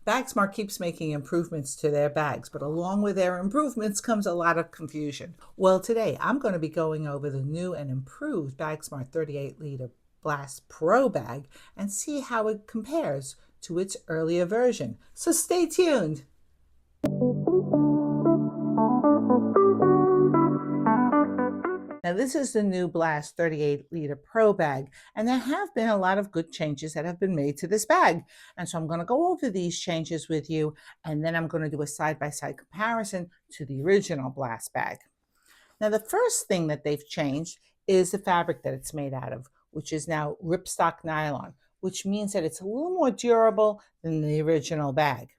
Bagsmart keeps making improvements to their bags, but along with their improvements comes a lot of confusion. Well, today I'm going to be going over the new and improved Bagsmart 38-liter Blast Pro bag and see how it compares to its earlier version. So stay tuned. Now, this is the new Blast 38-liter Pro bag, and there have been a lot of good changes that have been made to this bag. And so I'm going to go over these changes with you, and then I'm going to do a side-by-side comparison to the original Blast bag. Now, the first thing that they've changed is the fabric that it's made out of, which is now ripstop nylon, which means that it's a little more durable than the original bag.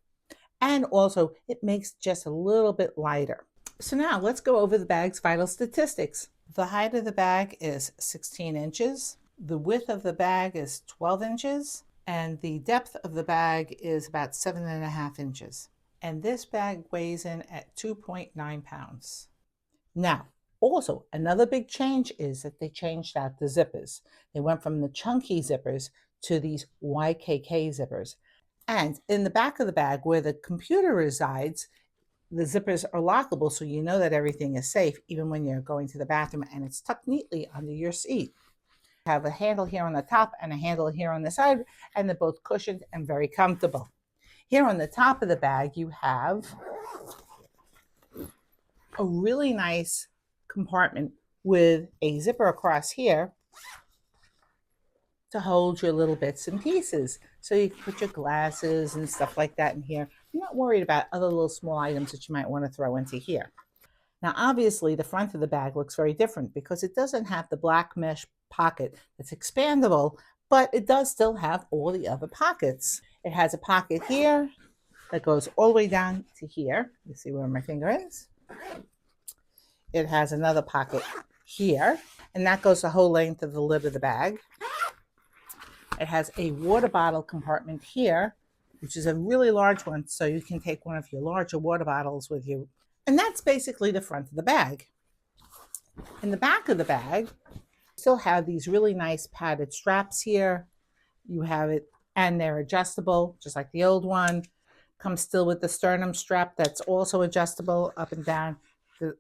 And also, it makes just a little bit lighter. So now let's go over the bag's vital statistics. The height of the bag is 16 inches. The width of the bag is 12 inches. And the depth of the bag is about 7.5 inches. And this bag weighs in at 2.9 pounds. Now, also, another big change is that they changed out the zippers. They went from the chunky zippers to these YKK zippers. And in the back of the bag where the computer resides, the zippers are lockable, so you know that everything is safe, even when you're going to the bathroom, and it's tucked neatly under your seat. You have a handle here on the top and a handle here on the side, and they're both cushioned and very comfortable. Here on the top of the bag, you have a really nice compartment with a zipper across here to hold your little bits and pieces. So you can put your glasses and stuff like that in here. You're not worried about other little small items that you might want to throw into here. Now, obviously, the front of the bag looks very different because it doesn't have the black mesh pocket that's expandable, but it does still have all the other pockets. It has a pocket here that goes all the way down to here. You see where my finger is? It has another pocket here, and that goes the whole length of the lid of the bag. It has a water bottle compartment here, which is a really large one, so you can take one of your larger water bottles with you. And that's basically the front of the bag. In the back of the bag, you still have these really nice padded straps here. You have it, and they're adjustable, just like the old one. Comes still with the sternum strap that's also adjustable up and down.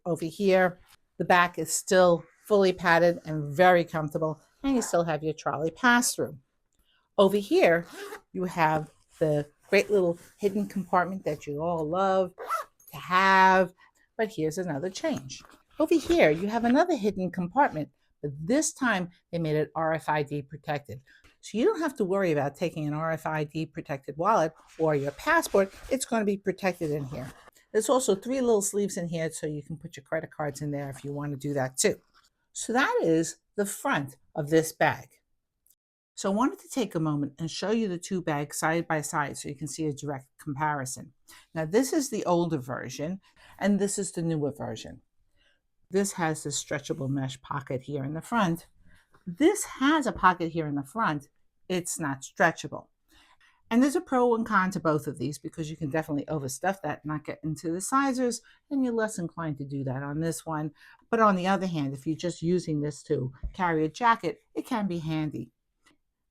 Over here, the back is still fully padded and very comfortable, and you still have your trolley pass-through. Over here, you have the great little hidden compartment that you all love to have, but here's another change. Over here, you have another hidden compartment, but this time they made it RFID protected. So you don't have to worry about taking an RFID protected wallet or your passport. It's going to be protected in here. There's also 3 little sleeves in here, so you can put your credit cards in there if you want to do that too. So that is the front of this bag. So I wanted to take a moment and show you the two bags side by side so you can see a direct comparison. Now, this is the older version, and this is the newer version. This has this stretchable mesh pocket here in the front. This has a pocket here in the front. It's not stretchable. And there's a pro and con to both of these because you can definitely overstuff that, not get into the sizers, and you're less inclined to do that on this one. But on the other hand, if you're just using this to carry a jacket, it can be handy.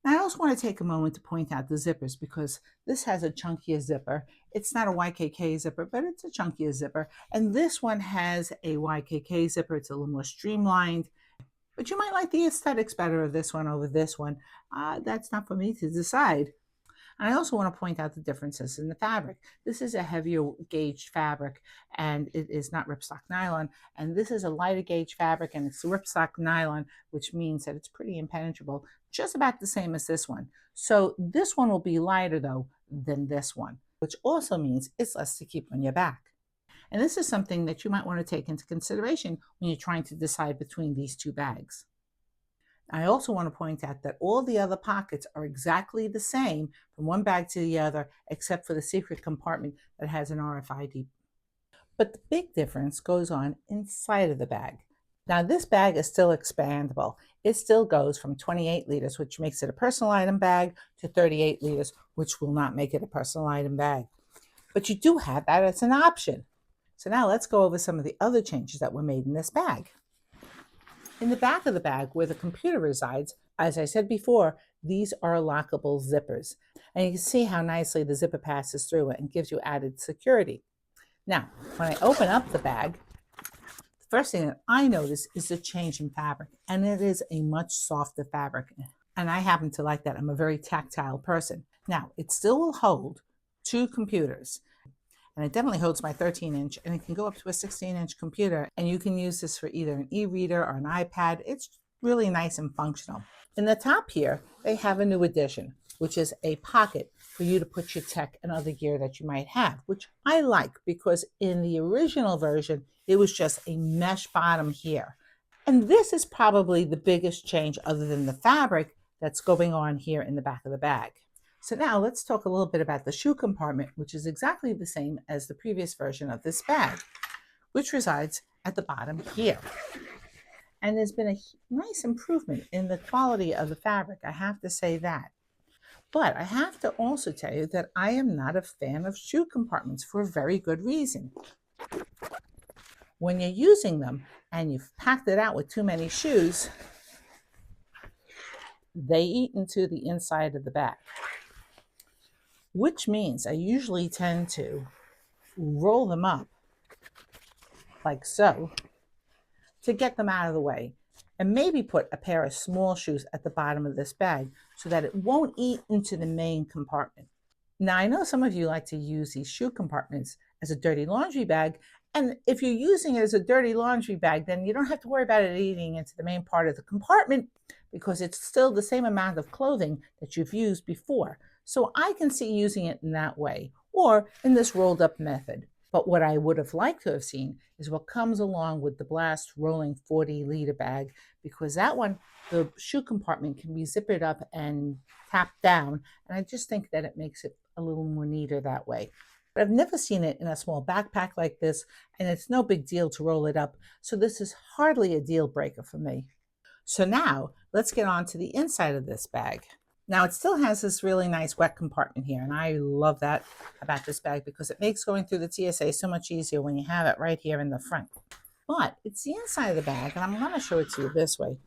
Now, I also want to take a moment to point out the zippers because this has a chunkier zipper. It's not a YKK zipper, but it's a chunkier zipper. And this one has a YKK zipper. It's a little more streamlined. But you might like the aesthetics better of this one over this one. That's not for me to decide. And I also want to point out the differences in the fabric. This is a heavier gauge fabric, and it is not ripstop nylon. And this is a lighter gauge fabric, and it's ripstop nylon, which means that it's pretty impenetrable, just about the same as this one. So this one will be lighter, though, than this one, which also means it's less to keep on your back. And this is something that you might want to take into consideration when you're trying to decide between these two bags. I also want to point out that all the other pockets are exactly the same from one bag to the other, except for the secret compartment that has an RFID. But the big difference goes on inside of the bag. Now, this bag is still expandable. It still goes from 28 liters, which makes it a personal item bag, to 38 liters, which will not make it a personal item bag. But you do have that as an option. So now let's go over some of the other changes that were made in this bag. In the back of the bag where the computer resides, as I said before, these are lockable zippers. And you can see how nicely the zipper passes through it and gives you added security. Now, when I open up the bag, the first thing that I notice is the change in fabric, and it is a much softer fabric. And I happen to like that. I'm a very tactile person. Now, it still will hold 2 computers, and it definitely holds my 13-inch, and it can go up to a 16-inch computer, and you can use this for either an e-reader or an iPad. It's really nice and functional. In the top here, they have a new addition, which is a pocket for you to put your tech and other gear that you might have, which I like because in the original version, it was just a mesh bottom here. And this is probably the biggest change other than the fabric that's going on here in the back of the bag. So now let's talk a little bit about the shoe compartment, which is exactly the same as the previous version of this bag, which resides at the bottom here. And there's been a nice improvement in the quality of the fabric, I have to say that. But I have to also tell you that I am not a fan of shoe compartments for a very good reason. When you're using them and you've packed it out with too many shoes, they eat into the inside of the bag, which means I usually tend to roll them up like so to get them out of the way, and maybe put a pair of small shoes at the bottom of this bag so that it won't eat into the main compartment. Now, I know some of you like to use these shoe compartments as a dirty laundry bag, and if you're using it as a dirty laundry bag, then you don't have to worry about it eating into the main part of the compartment because it's still the same amount of clothing that you've used before. So I can see using it in that way, or in this rolled up method. But what I would have liked to have seen is what comes along with the Blast rolling 40-liter bag, because that one, the shoe compartment can be zippered up and tapped down, and I just think that it makes it a little more neater that way. But I've never seen it in a small backpack like this, and it's no big deal to roll it up, so this is hardly a deal breaker for me. So now, let's get on to the inside of this bag. Now, it still has this really nice wet compartment here, and I love that about this bag because it makes going through the TSA so much easier when you have it right here in the front. But it's the inside of the bag, and I'm going to show it to you this way.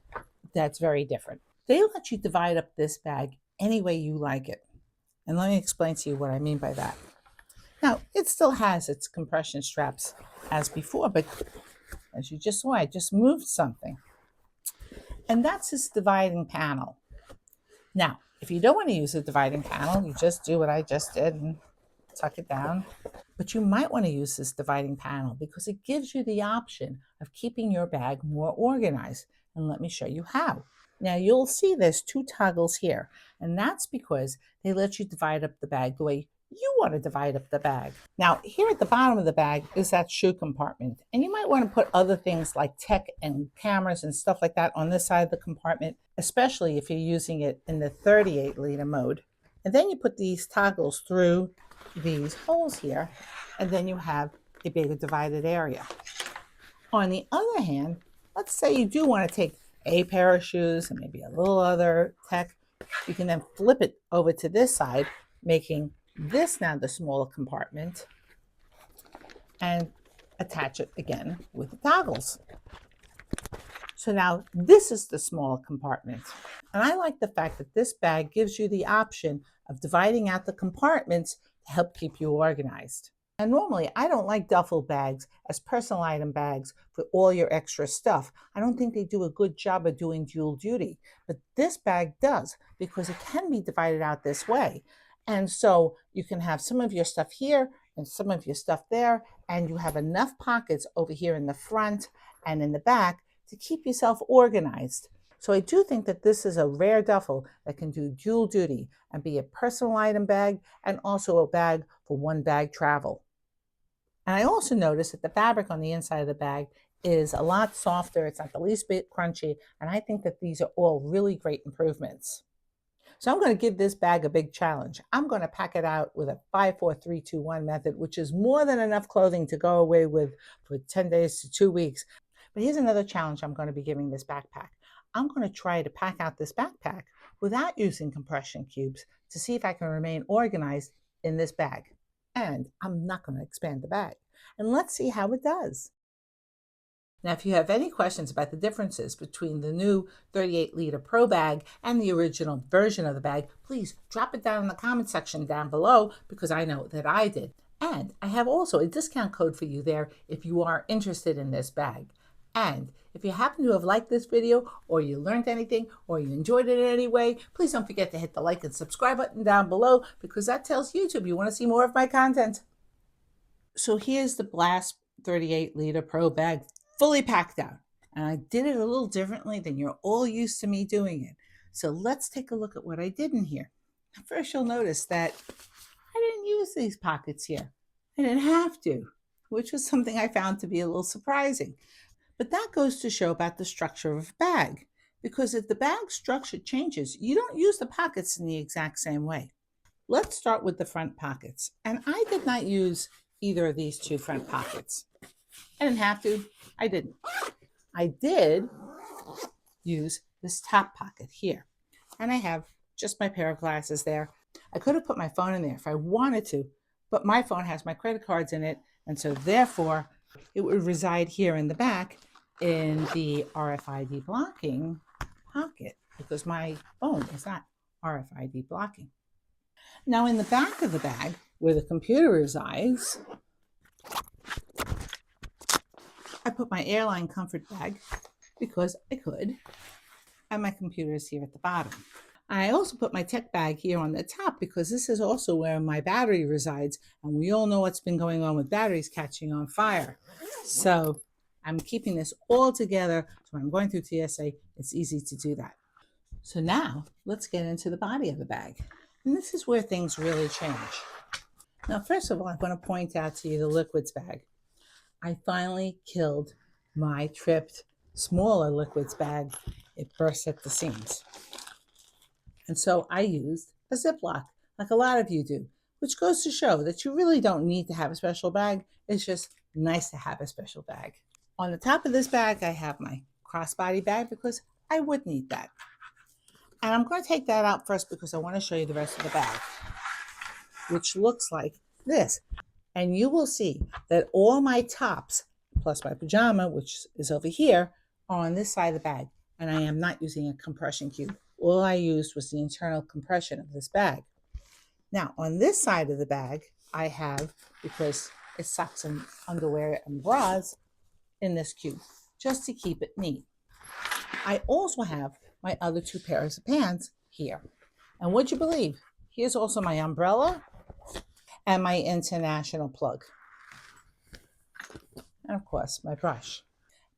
That's very different. They let you divide up this bag any way you like it. And let me explain to you what I mean by that. Now, it still has its compression straps as before, but as you just saw, I just moved something. And that's this dividing panel. Now, if you don't want to use a dividing panel, you just do what I just did and tuck it down. But you might want to use this dividing panel because it gives you the option of keeping your bag more organized. And let me show you how. Now, you'll see there's 2 toggles here, and that's because they let you divide up the bag the way you want to divide up the bag. Now, here at the bottom of the bag is that shoe compartment, and you might want to put other things like tech and cameras and stuff like that on this side of the compartment, especially if you're using it in the 38-liter mode. And then you put these toggles through these holes here, and then you have a bigger divided area. On the other hand, let's say you do want to take a pair of shoes and maybe a little other tech. You can then flip it over to this side, making this now the smaller compartment, and attach it again with the toggles. So now this is the small compartment. And I like the fact that this bag gives you the option of dividing out the compartments to help keep you organized. And normally I don't like duffel bags as personal item bags for all your extra stuff. I don't think they do a good job of doing dual duty, but this bag does because it can be divided out this way. And so you can have some of your stuff here and some of your stuff there, and you have enough pockets over here in the front and in the back to keep yourself organized. So I do think that this is a rare duffel that can do dual duty and be a personal item bag and also a bag for one bag travel. And I also noticed that the fabric on the inside of the bag is a lot softer. It's not the least bit crunchy, and I think that these are all really great improvements. So I'm going to give this bag a big challenge. I'm going to pack it out with a 5-4-3-2-1 method, which is more than enough clothing to go away with for 10 days to 2 weeks. But here's another challenge I'm going to be giving this backpack. I'm going to try to pack out this backpack without using compression cubes to see if I can remain organized in this bag. And I'm not going to expand the bag. And let's see how it does. Now, if you have any questions about the differences between the new 38-liter Pro bag and the original version of the bag, please drop it down in the comment section down below, because I know that I did. And I have also a discount code for you there if you are interested in this bag. And if you happen to have liked this video, or you learned anything, or you enjoyed it in any way, please don't forget to hit the like and subscribe button down below, because that tells YouTube you want to see more of my content. So here's the Blast 38-liter Pro bag, fully packed out. And I did it a little differently than you're all used to me doing it. So let's take a look at what I did in here. First, you'll notice that I didn't use these pockets here. I didn't have to, which was something I found to be a little surprising. But that goes to show about the structure of a bag, because if the bag structure changes, you don't use the pockets in the exact same way. Let's start with the front pockets. And I did not use either of these two front pockets. I didn't have to. I didn't. I did use this top pocket here. And I have just my pair of glasses there. I could have put my phone in there if I wanted to, but my phone has my credit cards in it. And so therefore, it would reside here in the back in the RFID blocking pocket, because my phone is not RFID blocking. Now in the back of the bag, where the computer resides, I put my airline comfort bag because I could, and my computer is here at the bottom. I also put my tech bag here on the top because this is also where my battery resides, and we all know what's been going on with batteries catching on fire. So I'm keeping this all together, so when I'm going through TSA, it's easy to do that. So now let's get into the body of the bag. And this is where things really change. Now, first of all, I want to point out to you the liquids bag. I finally killed my tripped smaller liquids bag. It burst at the seams. And so I used a Ziploc, like a lot of you do, which goes to show that you really don't need to have a special bag. It's just nice to have a special bag. On the top of this bag, I have my crossbody bag because I would need that. And I'm going to take that out first because I want to show you the rest of the bag, which looks like this. And you will see that all my tops, plus my pajama, which is over here, are on this side of the bag. And I am not using a compression cube. All I used was the internal compression of this bag. Now, on this side of the bag, I have, because it socks and underwear and bras in this cube, just to keep it neat. I also have my other two pairs of pants here. And would you believe, here's also my umbrella and my international plug. And of course, my brush.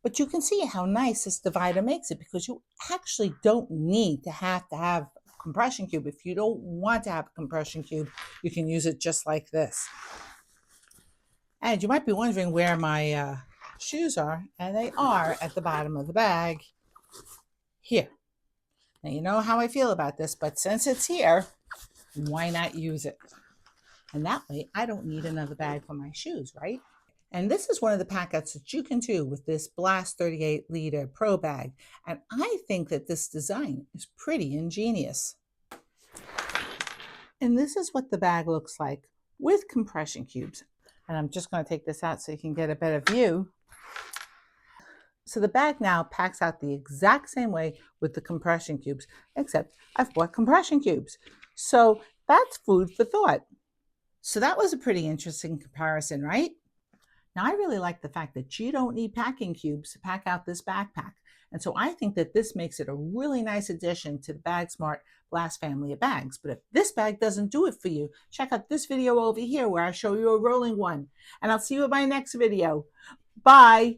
But you can see how nice this divider makes it, because you actually don't need to have a compression cube. If you don't want to have a compression cube, you can use it just like this. And you might be wondering where my shoes are, and they are at the bottom of the bag here. Now, you know how I feel about this, but since it's here, why not use it? And that way, I don't need another bag for my shoes, right? And this is one of the packouts that you can do with this Blast 38-liter Pro bag. And I think that this design is pretty ingenious. And this is what the bag looks like with compression cubes. And I'm just going to take this out so you can get a better view. So the bag now packs out the exact same way with the compression cubes, except I've bought compression cubes. So that's food for thought. So that was a pretty interesting comparison, right? Now, I really like the fact that you don't need packing cubes to pack out this backpack. And so I think that this makes it a really nice addition to the Bagsmart Blast family of bags. But if this bag doesn't do it for you, check out this video over here where I show you a rolling one. And I'll see you in my next video. Bye.